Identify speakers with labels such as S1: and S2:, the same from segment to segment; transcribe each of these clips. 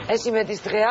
S1: ეს იმედის დღეა,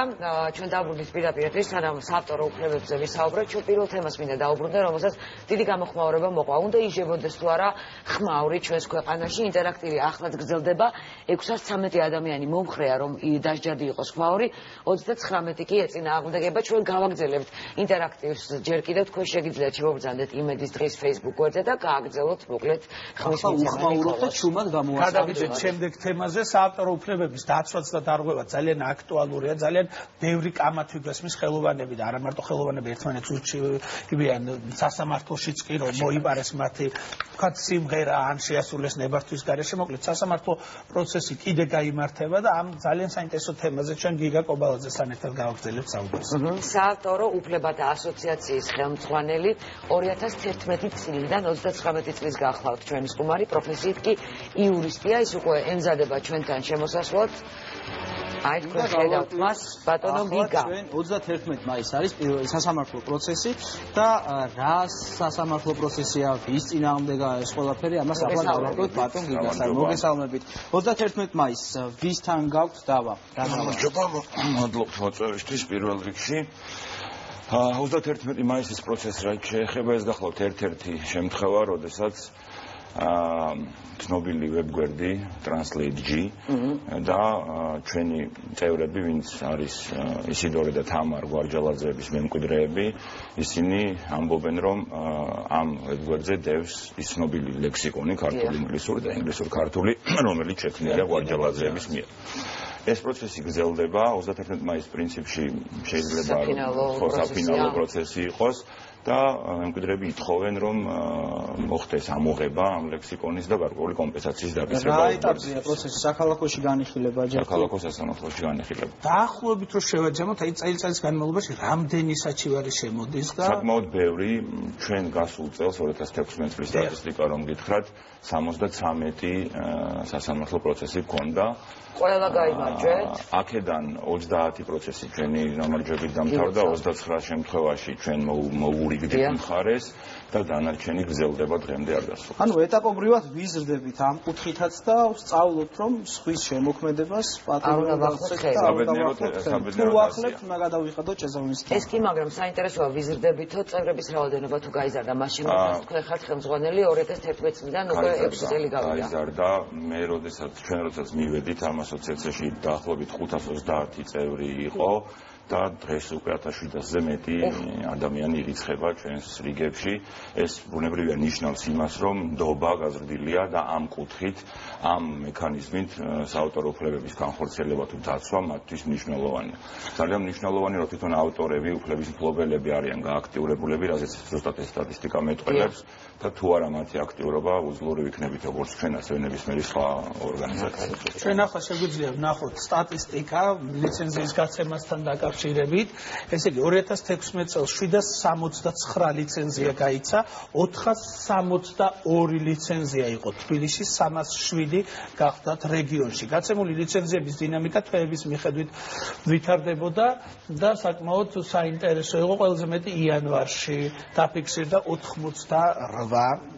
S1: ჩვენ დავბრუნდით პირდაპირ ეთერში, სანამ საავტორო უფლებებზე ვისაუბროთ, ჩვენ პირველ თემას მინდა დავუბრუნდე, რომელსაც დიდი გამოხმაურება მოყვა. უნდა ижებოდეს თუ არა ხმაური ჩვენს ქვეყანაში, ინტერაქტივი ახლად გრძელდება, 613 ადამიანი მომხრეა, რომ დასჯადი იყოს ხმაური, 39 კი ეწინააღმდეგება. ჩვენ გავაგრძელებთ ინტერაქტივს ჯერ კიდევ, თქვენ შეგიძლიათ შევაბრძანდეთ იმედის დღის Facebook გვერდზე და გააგრძელოთ მოკლედ ხმის
S2: უხმაურობთ და ჩუმად გამოვაცხადოთ.
S3: გადავიდეთ შემდეგ თემაზე, საავტორო უფლებების დაცვაც და დარღვევა ძალიან აქტუალურია, ძალიან ბევრი კამათი გვესმის ხელოვანები და არა მარტო ხელოვანები ერთმანეთს ურჩევიან სასამართლოშიც კი რომ მოიპარეს მათი თქვათ სიმღერა ან შეასრულეს ნებართვის გარეშე, მოკლედ სასამართლო პროცესი კიდე გაიმართება და ამ ძალიან საინტერესო თემაზე ჩვენ გიგა კობალაძესთან ერთად გავაგრძელებთ საუბარს.
S1: საავტორო უფლებათა ასოციაციის ხელმძღვანელი 2011 წლიდან 39 წლის გახლავთ ჩვენი სტუმარი, პროფესიით კი იურისტია, ის უკვე ემზადება ჩვენთან შემოსასვლად. აი თქვენ ხედავთ მას, ბატონო გიგა.
S2: 31 მაისს არის პირველი სასამართლო პროცესი და რა სასამართლო პროცესია, ვის წინააღმდეგაა ეს ყველაფერი, ამას ახლა გავაკეთოთ ბატონ გიგასთან. მოგესალმებით. 31 მაისს ვისთან გაქვთ დავა?
S4: გამარჯობა, მადლობთ მოწვევისთვის პირველ რიგში. 31 მაისის პროცესი რაც შეეხება, ეს გახლავთ ერთ-ერთი შემთხვევა, როდესაც ცნობილი ვებგვერდი Translate.g და ჩვენი წევრები, ვინც არის ისიდორე და თამარ გვარჯალაძეების მემკვიდრეები, ისინი ამბობენ, რომ ამ ვებგვერდზე დევს ის ცნობილი ლექსიკონი, ქართული, ინგლისური და ინგლისურ-ქართული, რომელიც შექმნილია გვარჯალაძეების მიერ. ეს პროცესი გრძელდება 31 მაისს პრინციპში შეიძლება საფინალო პროცესი იყოს და მემკვიდრეები ითხოვენ, რომ მოხდეს ამოღება ამ ლექსიკონის და გარკვეული კომპენსაციის დაგისრება.
S2: რა ეტაპზეა პროცესი? საქალაქოში განიხილება,
S4: საქალაქო სასამართლოში განიხილება.
S3: დაახლოებით რომ შევაჯამოთ, აი წელიწადის განმავლობაში რამდენი საჩივარი შემოდის და
S4: საკმაოდ ბევრი. ჩვენ გასულ წელს 2016 წლის სტატისტიკა რომ გითხრათ, 73 სასამართლო პროცესი გქონდა.
S1: ყველა გაიმარჯვეთ.
S4: აქედან 30 პროცესი ჩვენი გამარჯვებით დამთავრდა, 29 შემთხვევაში ჩვენ მოურიგდით მხარეს და დანარჩენი გრძელდება დღემდე არ დასრულდა.
S2: ანუ ეტაპობრივად ვიზრდებით ამ კუთხითაც და ვსწავლოთ, რომ სხვის შემოქმედებას
S4: საბედნიეროდ
S2: გადავიხადოთ შესაბამისად.
S1: ეს კი, მაგრამ საინტერესოა ვიზრდებითო, წევრების რაოდენობა თუ გაიზარდა, მაშინ თქვენ ხართ ხელმძღვანელი 2011 წლიდან უკვე 6 წელი გავიდა.
S4: გაიზარდა, მე როდესაც მივედით ამ ასოციაციაში დაახლოებით 530 წევრი იყო და დღეს უკვე 1700-ზე მეტი ადამიანი ირიცხება ჩვენს რიგებში. ეს ბუნებრივია ნიშნავს იმას, რომ ნდობა გაზრდილია და ამ კუთხით, ამ მექანიზმით საავტორო უფლებების განხორციელება თუ დაცვა მათთვის მნიშვნელოვანია. ძალიან მნიშვნელოვანია, რომ თვითონ ავტორები, უფლების მფლობელები არიან გააქტიურებულები, რაზეც ზუსტად ეს სტატისტიკა მეტყველებს და თუ არა მათი აქტიურობა უძლური ვიქნებით როგორც ჩვენ, ასევე ნებისმიერი სხვა ორგანიზაციები.
S3: ჩვენ ახლა შეგვიძლია ვნახოთ სტატისტიკა ლიცენზიის გაცემასთან დაკავშირებით. ესე იგი 2016 წელს 769 ლიცენზია გაიცა, 462 ლიცენზია იყო თბილისში, 307 გახდათ რეგიონში. გაცემული ლიცენზიების დინამიკა თვეების მიხედვით ვითარდებოდა და საკმაოდ საინტერესო იყო. ყველაზე მეტი იანვარში დაფიქსირდა 88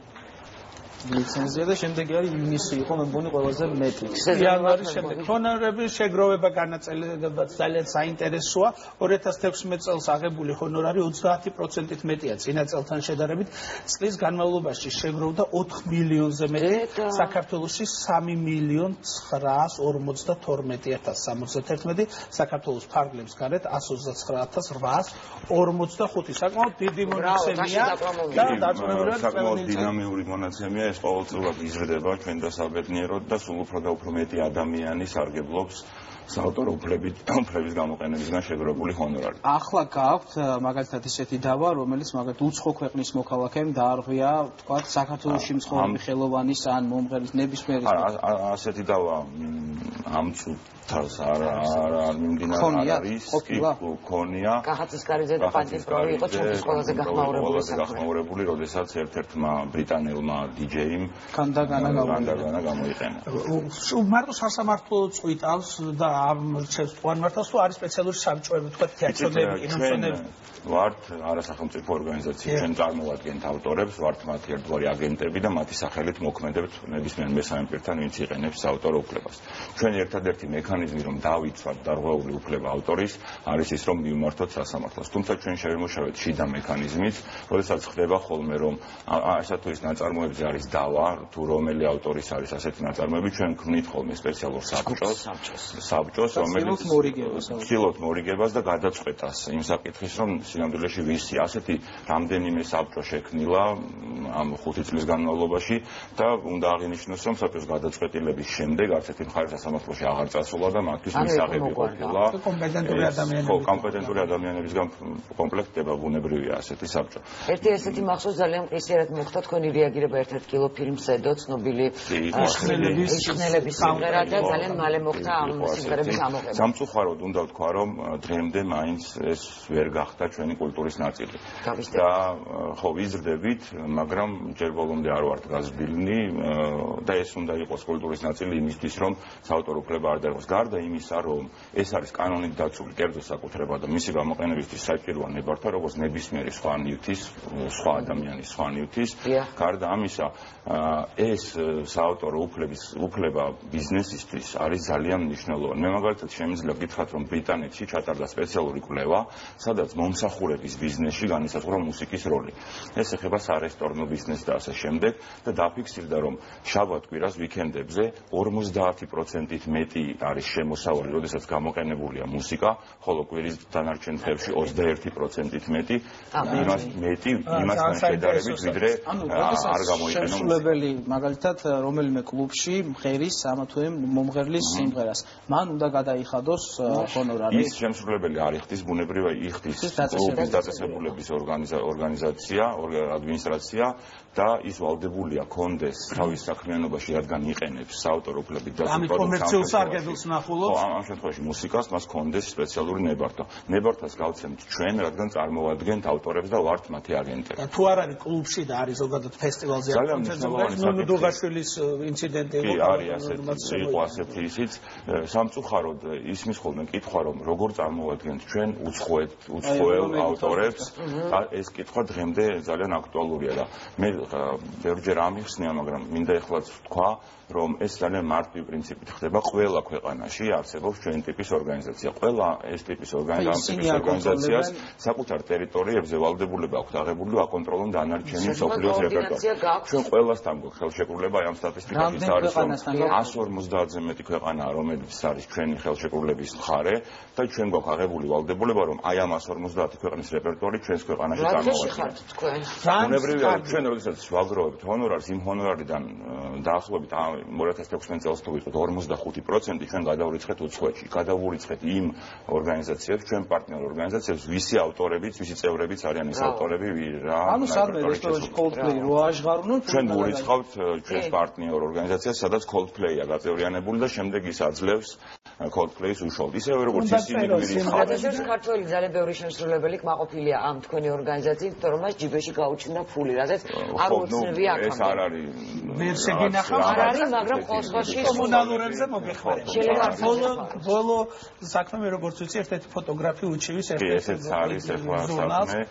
S2: ლიცენზია და შემდეგი არის ივნისი იყო, მე მგონი ყველაზე მეტი.
S3: იანვარის შემდეგ ჰონორების შეგროვება განაწილება ძალიან საინტერესოა. 2016 წელს აღებული ჰონორარი 30%-ით მეტია წინა წელთან შედარებით. წლის განმავლობაში შეგროვდა 4 მილიონზე მეტი, საქართველოში 3.942.071, საქართველოს ფარგლებს გარეთ 129.845. საკმაოდ დიდი მონაცემია და დაწუნებულად
S4: საკმაოდ დინამიური მონაცემია. ეს ყოველწლიურად იზრდება ჩვენ და საბედნიეროდ და სულ უფრო და უფრო მეტი ადამიანი სარგებლობს საავტორო უფლების გამოყენებისგან შეგროვებული ჰონორარი.
S2: ახლა გაქვთ მაგალითად ისეთი დავა, რომელიც მაგალითად უცხო ქვეყნის მოქალაქემ დაარღვია, თქვათ, საქართველოში მცხოვრები ხელოვანის ან მომღერლის ნებისმიერი.
S4: ასეთი დავა ამ წუთას არ არის, ქონია.
S1: კახაძისკარიძე და პანტიპროვი იყო ჩვენთვის ყველაზე
S4: გახმაურებული, როდესაც ერთ-ერთმა ბრიტანელმა DJ-მ
S2: განდაგანა
S4: გამოიყენა.
S3: მარტო სასამართლო წვითავს და ამრჩევს ტყუანმართავს თუ არის სპეციალური საბჭოები თქვა თეატრები კინომსწრაფები
S4: ვართ არასახელმწიფო ორგანიზაცია ჩვენ წარმოვადგენთ ავტორებს ვართ მათი ერთგვარი აგენტები და მათი სახელით მოქმედებთ ნებისმიერ მესამე პირთან ვინც იყენებს ავტორ უფლებას ჩვენ ერთადერთი მექანიზმი რომ დავიცვათ დარღვეული უფლება ავტორის არის ის რომ მივმართოთ სასამართლოს თუმცა ჩვენ შევიმუშავეთ შიდა მექანიზმით როდესაც ხდება ხოლმე რომ ესა თუ ის ნაწარმოებზე არის დავა თუ რომელი ავტორის არის ასეთი ნაწარმოები ჩვენ ქმნით ხოლმე სპეციალურ საბჭოს რომელიც ვცდილობთ მორიგებას და გადაწყვეტას იმ საკითხის რომ სინამდვილეში ვისი ასეთი რამდენიმე საბჭო შექმნილა ამ 5 წლის განმავლობაში და უნდა აღინიშნოს რომ საბჭოს გადაწყვეტილების შემდეგ არც ერთი მხარე სასამართლოში აღარ წასულა და მათთვის მისაღები ყოფილა კომპეტენტური ადამიანებისგან კომპლექტდება ბუნებრივია ასეთი საბჭო
S1: ერთი ესეთი მახსოვს ძალიან მყისიერად მოხდა თქვენი რეაგირება ერთ-ერთ კინოფილმზე დო ცნობილი იშხნელების სიმღერა და ძალიან მალე მოხდა ამ სიმღერების ამოღება
S4: სამწუხაროდ უნდა ვთქვა რომ დღემდე მაინც ეს ვერ გახდა ჩვენი კულტურის ნაწილი და ხო ვიზრდებით მაგრამ ჯერ ბოლომდე არ ვართ გაზრდილნი და ეს უნდა იყოს კულტურის ნაწილი იმისთვის რომ საავტორო უფლება არ დაიღოს გარდა იმისა რომ ეს არის კანონით დაცული კერძო საკუთრება და მისი გამოყენებისთვის საჭიროა ნებართვა როგორც ნებისმიერი სხვა ნივთის სხვა ადამიანის სხვა ნივთის გარდა ამისა ეს საავტორო უფლება ბიზნესისთვის არის ძალიან მნიშვნელოვანი მე მაგალითად შემიძლია გითხრათ რომ ბრიტანეთში ჩატარდა სპეციალური კვლევა სადაც მომსახურების ბიზნესში განისაზღვრა მუსიკის როლი ეს ეხება სარესტორნო ბიზნესს და ასე შემდეგ და დაფიქსირდა რომ შაბათ კვირას ვიკენდებზე 50%-ით მეტი არის შემოსავალი როდესაც გამოყენებულია მუსიკა ხოლო კვირის დანარჩენ დღეებში 21%-ით მეტი იმასთან შედარებით ვიდრე არ გამოიყენა
S2: შესრულებელი მაგალითად რომელიმე კლუბში მღერის ამა თუ იმ მომღერლის სიმღერას მან უნდა გადაიხადოს ჰონორარი
S4: ის შემსრულებელი არ იხდის ბუნებრივია იხდის კლუბის დაწესებულების ორგანიზაცია ადმინისტრაცია და ის ვალდებულია კონდეს თავის საქმიანობაში რადგან იყენებს საავტორო უფლებით დაცულ
S3: კომერციულ სარგებელს ნახულობს
S4: ამ შემთხვევაში მუსიკას მას კონდეს სპეციალური ნებართვას გავცემთ ჩვენ რადგან წარმოვადგენთ ავტორებს და ვართ მათი აგენტები
S3: თუ არ არის კლუბში და არის ზოგადად ფესტივალზე
S4: ან კონცერტზე
S3: დუღაშვილის ინციდენტი
S4: იყო ასეთი ისიც სამწუხაროდ ისმის ხოლმე კითხვა რომ როგორ წარმოვადგენთ ჩვენ უცხოელ ავტორებს ეს კითხვა დღემდე ძალიან აქტუალურია და მე ბევრჯერ ამიხსნია მაგრამ მინდა ეხლაც ვთქვა რომ ეს ძალიან მარტივი პრინციპით ხდება ყველა ქვეყანაში არსებობს ჩვენ ტიპის ორგანიზაცია ყველა ეს ტიპის ორგანიზაციას საკუთარ ტერიტორიებზე ვალდებულება აქვს აღებული აკონტროლონ დანარჩენი მსოფლიოს რეპერტუარი ჩვენ ყველასთან გვაქვს ხელშეკრულება ამ სტატისტიკაში არის რომ 150-ზე მეტი ქვეყანაა რომელიც არის ჩვენი ხელშეკრულების მხარე და ჩვენ გვაქვს აღებული ვალდებულება რომ აი ამ 150 ქვეყნის რეპერტუარი ჩვენს ქვეყანაში წარმოვიდგინოთ ბუნებრივია ჩვენ როდესაც ვაგროვებთ ჰონორარს იმ ჰონორარიდან დაახლოებით 2016 წელს თუ ვიყოთ 45% ჩვენ გადავურიცხეთ უცხოეთში გადავურიცხეთ იმ ორგანიზაციებს ჩვენ პარტნიორ ორგანიზაციებს ვისი ავტორებიც ვისი წევრებიც არიან ეს ავტორები რა
S2: ანუ სადმე რესტორანში Coldplay რო აღღარუნოთ
S4: ჩვენ ვურიცხავთ ჩვენს პარტნიორ ორგანიზაციას სადაც Coldplay-ა გაწევრიანებული და შემდეგ ის აძლევს Coldplay-ს უშუალოდ ისევე როგორც ისინი ვირიცხავთ
S1: ქართველი ძალიან ბევრი შემსრულებელი კმაყოფილია ამ თქვენი ორგანიზაციით იმიტომ რომ მას ჯიბეში გაუჩნდა ფული რადგან არ უცნებია აქამდე
S4: ეს არ არის
S3: ვერ შეგინახავს
S1: არ არის მაგრამ ყოველში
S3: კომუნალურებზე მოგეხმარება ბოლო საქმე მე როგორც ვიცი ერთ-ერთი ფოტოგრაფი უჩივის
S4: ერთ-ერთი არის ახლა საქმე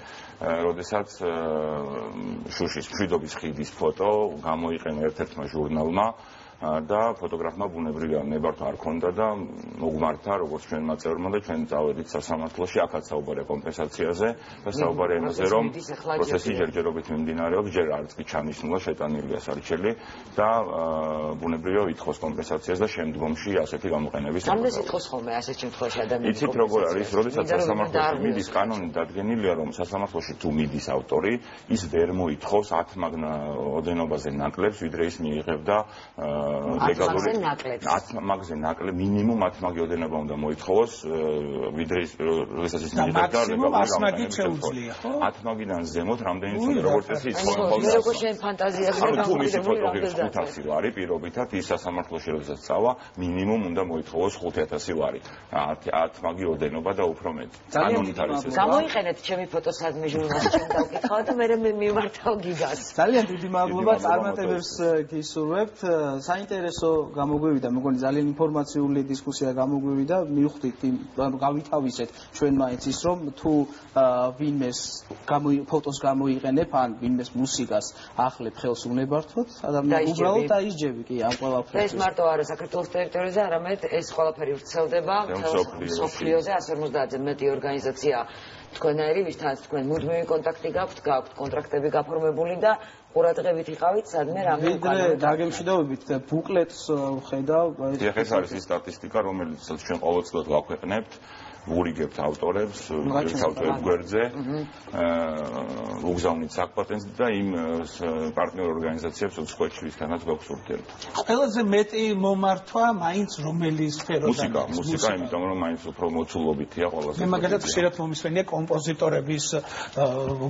S4: როდესაც შუშის მშვიდობის ხიდის ფოტო გამოიყენა ერთ-ერთმა ჟურნალმა და ფოტოგრაფმა ბუნებრივია ნებართვა არ ქონდა და მოგმართა როგორც ჩვენმა წევრმა და ჩვენ წავედით სასამართლოში აქაც საუბარია კომპენსაციაზე და საუბარია იმაზე რომ პროცესი ჯერჯერობით მიმდინარეობს ჯერ არც კი ჩანიშნულა შეტანილია სარჩელი და ბუნებრივია ვითხოვს კომპენსაციას და შემდგომში ასეთი გამოყენების
S1: რამდენს ითხოვს ხოლმე ასეთ შემთხვევაში ადამიანი
S4: იცით როგორ არის როდესაც სასამართლოში მიდის კანონით დადგენილია რომ სასამართლოში თუ მიდის ავტორი ის ვერ მოითხოვს 10 მაგნა ოდენობაზე ნაკლებს ვიდრე ის მიიღებდა ლეგალური 10 მაგზე ნაკლებ მინიმუმ 10 მაგი ოდენობა უნდა მოითხოვოს ვიდრე ის როდესაც ის მიიღებდა ლეგალური
S3: 10 მაგი შეუძლია ხო
S4: 10 მაგიდან ზემოთ რამდენიც უნდა როგორც წესი ითხოვოს
S1: როგორ შენ ფანტაზიაზე
S4: ანუ თუ მისი ფოტოგრაფის 500 ლარი პირობითად ის სასამართლოში როდესაც წავა მინიმუმ უნდა მოითხოვოს 5000 ლარი 10 მაგი ოდენობა და უფრო მეტი კანონით არის ეს
S1: გამოიყენეთ ჩემი ფოტო სადმე ჟურნალში ჩემ დავკითხავ და მე მივმართავ გიგას
S2: ძალიან დიდი მადლობა წარმატებებს გისურვებთ საინტერესო გამოგვივიდა, მეგონი ძალიან ინფორმაციული დისკუსია გამოგვივიდა, მივხვდით, გავითავისეთ ჩვენ მაინც ის რომ თუ ვინმეს ფოტოს გამოიყენებ, ან ვინმეს მუსიკას ახლებ ხელს უნებართვოთ, ადამიანი უბრალოდ დაისჯები კი ამ ყველაფერს.
S1: ეს მარტო არა საქართველოს ტერიტორიაზე, არამედ ეს ყველაფერი ვრცელდება მსოფლიოზე 150-ზე მეტი ორგანიზაცია თქვენაერი, ვისთანაც თქვენ მუდმივი კონტაქტი გაქვთ კონტრაქტები გაფორმებული და ყურადღებით იყავით სადმე რამე
S2: ვიდრე დაგემშვიდობებით ბუკლეტს ხედავ.
S4: ეს არის ის სტატისტიკა, რომელიც ჩვენ ყოველწლიურად ვაქვეყნებთ, ვურიგებთ ავტორებს, ავტორებს გვერდზე, უგზავნით საკვარტენს და იმ პარტნიორ ორგანიზაციებს უცხოეთში ვისთანაც გვაქვს ურთიერთობა.
S3: ყველაზე მეტი მომართვა მაინც რომელი სფეროდან?
S4: მუსიკა, იმიტომ რომ მაინც უფრო მოცულობითია ყველაზე.
S3: მე მაგალითად ხშირად მომისმენია კომპოზიტორების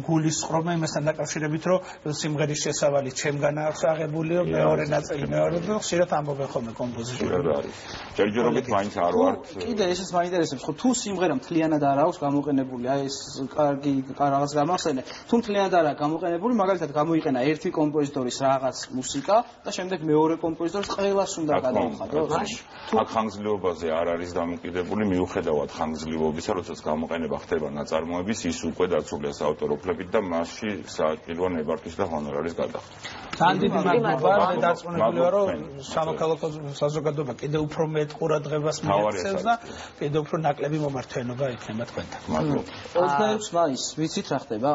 S3: გულისწყრომა იმასთან დაკავშირებით, რომ სიმღერის შესავალი ჩემგან აქვს აღებულიო, მეორე ნაწილი მეორე და ხშირად ამბობენ ხოლმე კომპოზიტორები.
S4: ჯერჯერობით მაინც არ ვართ.
S2: კიდე ესეც მაინტერესებს, ხო თუ სიმღერა მთლიანად არ აქვს გამოყენებული, აი ეს კარგი რაღაც გამახსენე. თუ მთლიანად არ აქვს გამოყენებული, მაგალითად გამოიყენა ერთი კომპოზიტორის რაღაც მუსიკა და შემდეგ მეორე კომპოზიტორის ყველას უნდა გადაუხადოს.
S4: აქ ხანგრძლივობაზე არ არის დამოკიდებული, მიუხედავად ხანგრძლივობისა, როდესაც გამოყენება ხდება ნაწარმოების, ის უკვე დაცულია საავტორო უფლებით და მასში საჭიროა ნებართვის და ჰონორარის გადახდა.
S3: ძალიან დიდი მადლობა, დარწმუნებული ვარ, რომ სამოქალაქო საზოგადოება კიდევ უფრო მეტ ყურადღებას მიაქცევს და კიდევ უფრო ნაკლები მომართვენობა იქნება თქვენთან.
S4: მადლობა.
S2: 26 მაისს ვიცით რა ხდება?